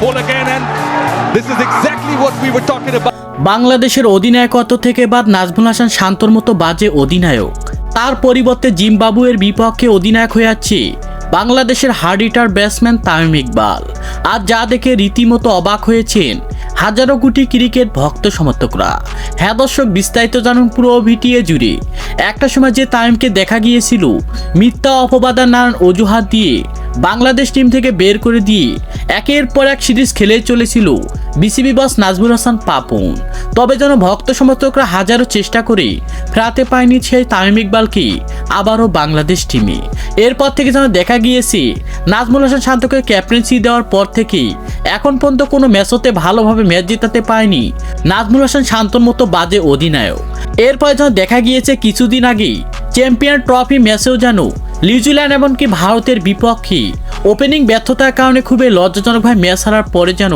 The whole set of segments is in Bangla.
ball again, and this is exactly what we were talking about. বাংলাদেশের অধিনায়কত্ব থেকে বাদ নাজমুল হাসান শান্তর মতো বাজে অধিনায়ক, তার পরিবর্তে জিম্বাবুয়ের বিপক্ষে অধিনায়ক হয়ে যাচ্ছে বাংলাদেশের hard hitter batsman Tamim Iqbal. আর যা দেখে রীতিমতো অবাক হয়েছেন হাজারো কোটি ক্রিকেট ভক্ত সমর্থকরা। হ্যাঁ দর্শক, বিস্তারিত জানুন পুরো ভিডিও জুড়ে। একটা সময় যে তামিমকে দেখা গিয়েছিল মিথ্যা অপবাদ আর নানান অজুহাত দিয়ে বাংলাদেশ টিম থেকে বের করে দিয়ে একের পর এক সিরিজ খেলে চলেছিল বিসিবি বস নাজমুল হাসান পাপন। তবে যেন ভক্ত সমর্থকরা হাজারো চেষ্টা করে ফেরাতে পায়নি সেই তামিম ইকবালকে আবারও বাংলাদেশ টিমে। এরপর থেকে যেন দেখা গিয়েছে নাজমুল হাসান শান্তকে ক্যাপ্টেন্সি দেওয়ার পর থেকে এখন পর্যন্ত কোনো ম্যাচতে ভালোভাবে ম্যাচ জেতাতে পায়নি নাজমুল হাসান শান্তর মতো বাজে অধিনায়ক। এরপর যেন দেখা গিয়েছে কিছুদিন আগেই চ্যাম্পিয়ন ট্রফি ম্যাচেও যেন নিউজিল্যান্ড এমনকি ভারতের বিপক্ষে ওপেনিং ব্যর্থতার কারণে খুবই লজ্জাজনকভাবে ম্যাচ হারার পরে যেন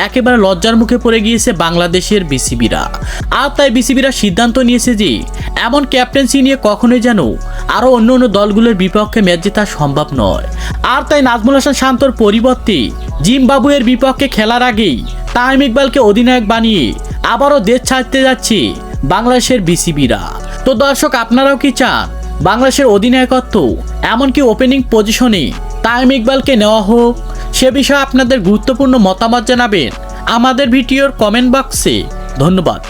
একেবারে লজ্জার মুখে পড়ে গিয়েছে বাংলাদেশের বিসিবিরা। আর তাই বিসিবিরা সিদ্ধান্ত নিয়েছে যে এমন ক্যাপ্টেন্সি নিয়ে কখনোই যেন আরও অন্য অন্য দলগুলোর বিপক্ষে ম্যাচ জেতা সম্ভব নয়। আর তাই নাজমুল হাসান শান্তর পরিবর্তে জিম্বাবুয়ের বিপক্ষে খেলার আগেই তামিম ইকবালকে অধিনায়ক বানিয়ে আবারও দেশ ছাড়তে যাচ্ছে বাংলাদেশের বিসিবিরা। তো দর্শক, আপনারাও কি চান বাংলাদেশের অধিনায়কত্ব এমনকি ওপেনিং পজিশনে তামিম ইকবালকে নেওয়া হোক? সে বিষয়ে আপনাদের গুরুত্বপূর্ণ মতামত জানাবেন আমাদের ভিডিওর কমেন্ট বক্সে। ধন্যবাদ।